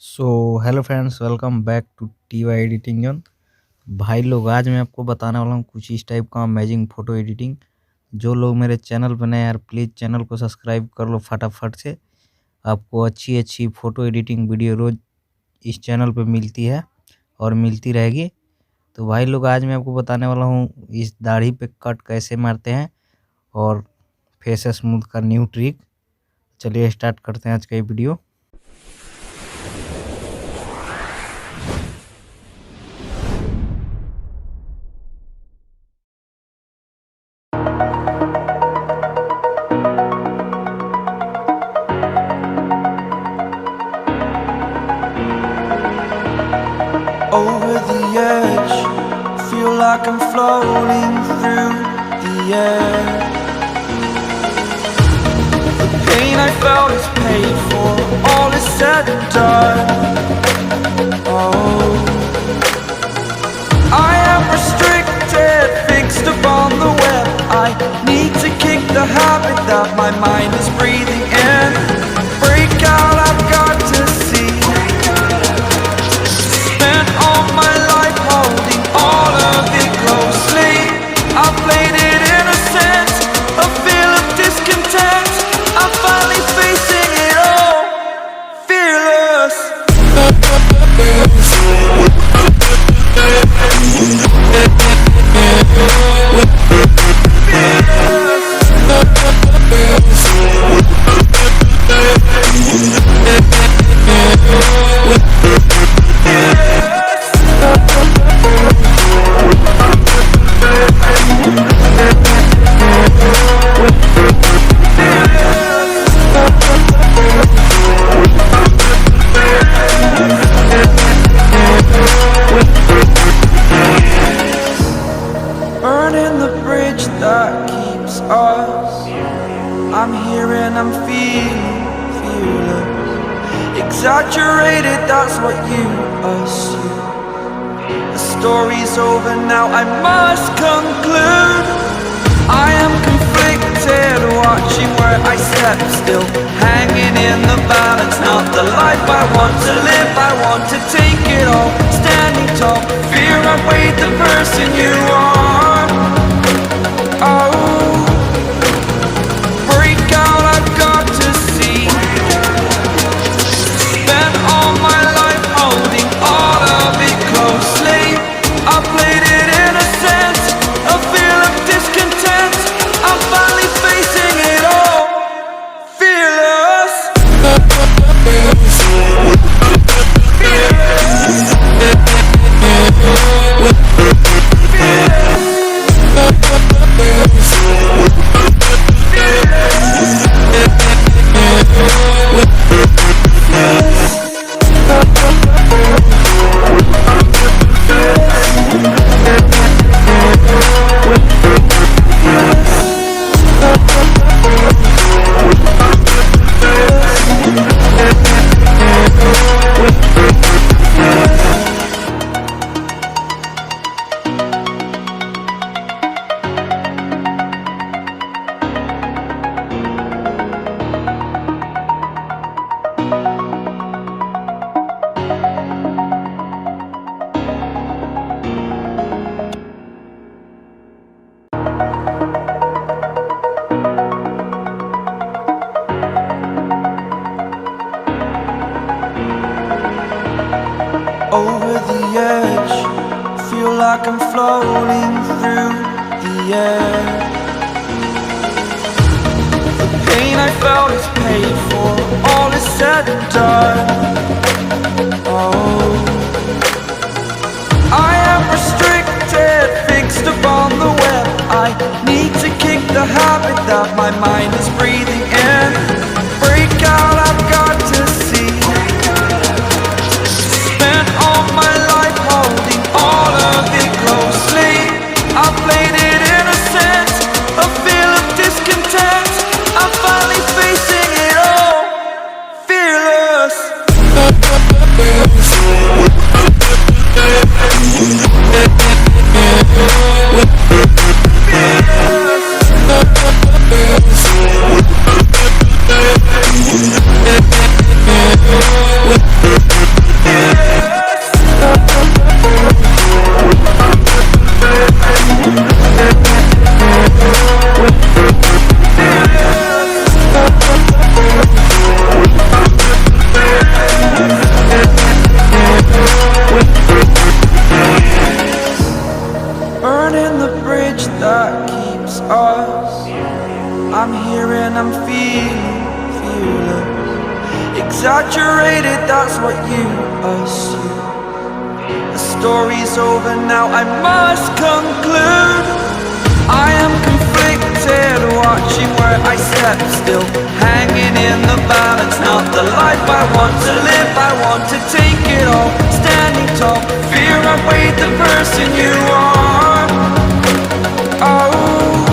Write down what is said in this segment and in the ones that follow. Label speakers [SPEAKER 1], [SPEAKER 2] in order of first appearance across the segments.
[SPEAKER 1] So hello friends, welcome back to T Y editing zone. भाई लोग, आज मैं आपको बताने वाला हूँ कुछ इस टाइप का अमेजिंग फ़ोटो एडिटिंग। जो लोग मेरे चैनल पर नए यार, प्लीज़ चैनल को सब्सक्राइब कर लो फटाफट से। आपको अच्छी अच्छी फ़ोटो एडिटिंग वीडियो रोज़ इस चैनल पे मिलती है और मिलती रहेगी। तो भाई लोग, आज मैं आपको बताने वाला हूँ इस दाढ़ी पे कट कैसे मारते हैं और फेस स्मूथ का न्यू ट्रिक। चलिए स्टार्ट करते हैं आज का ये video.
[SPEAKER 2] Over the edge, feel like I'm floating through the air. The pain I felt is paid for, all is said and done. Oh, I am restricted, fixed upon the web. I need to kick the habit that my mind is breathing in. Break out, I've got to see. Spent all my life holding all of it closely. I played it innocent, a feel of discontent. I'm finally facing it all, fearless. Burning the bridge that keeps us. I'm here and I'm feeling fearless. Exaggerated, that's what you assume. The story's over now, I must conclude. I am conflicted, watching where I step still, hanging in the balance. Not the life I want to live, I want to take it all. Standing tall, fear I weighed the person you are. Oh, break out, I've got to see. Spent all my life holding all of it closely. I played it innocent, a feel of discontent. I'm finally facing it all, fearless. Over the edge, feel like I'm floating through the air. The pain I felt is paid for, all is said and done. Oh, I am restricted, fixed upon the web. I need to kick the habit that my mind is breathing in. Break out, I've got to see. Spent all my life holding all of it closely. I played it innocent, a feel of discontent. I'm finally facing it all, fearless. Fearless. exaggerated, that's what you assume. The story's over now, I must conclude. I am conflicted, watching where I step still, hanging in the balance. Not the life I want to live, I want to take it all, standing tall. Fear I weighed the person you are. Oh,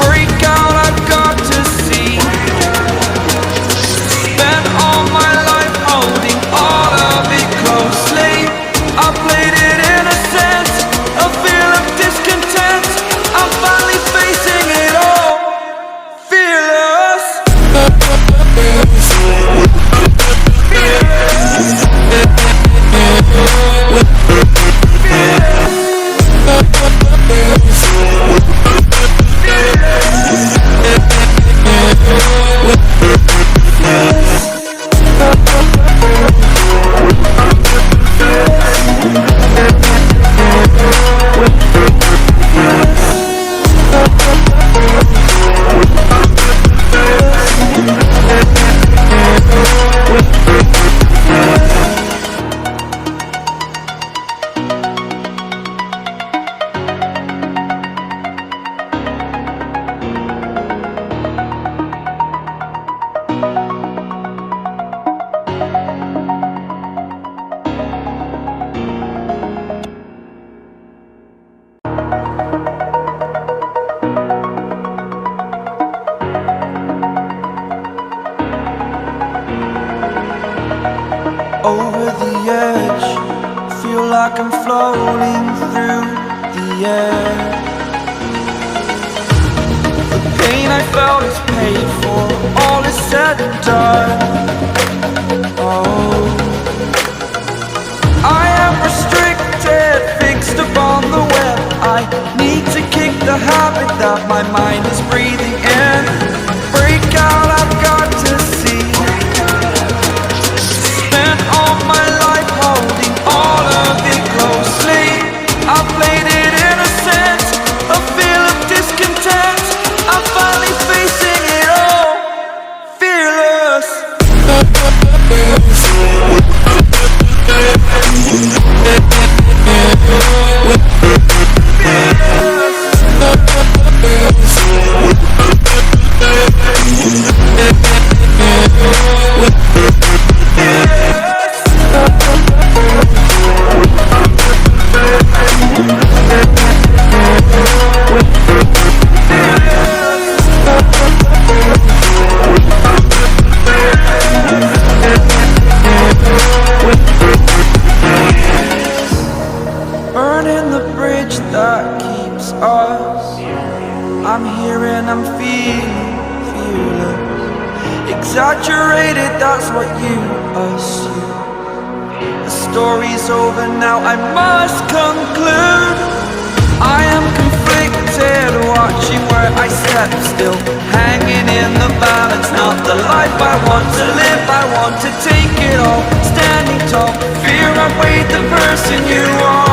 [SPEAKER 2] break out, I've got to see. Spent all my life holding all of it closely. I played it in a sense, a feel of discontent. I'm finally facing it all, fearless. Over the edge, feel like I'm floating through the air. The pain I felt is paid for, all is said and done. Oh, I am restricted, fixed upon the web. I need to kick the habit that my mind is breathing in. Break out, I've got to see. Spent all my life holding all of it closely. I played it in a sense, a feel of discontent. I'm finally facing it all, fearless. Burning the bridge that keeps us. I'm here and I'm feeling fearless. Exaggerated, that's what you assume. The story's over now, I must conclude. I am conflicted, watching where I step still, hanging in the balance. Not the life I want to live, I want to take it all, standing tall. Fear I weighed the person you are.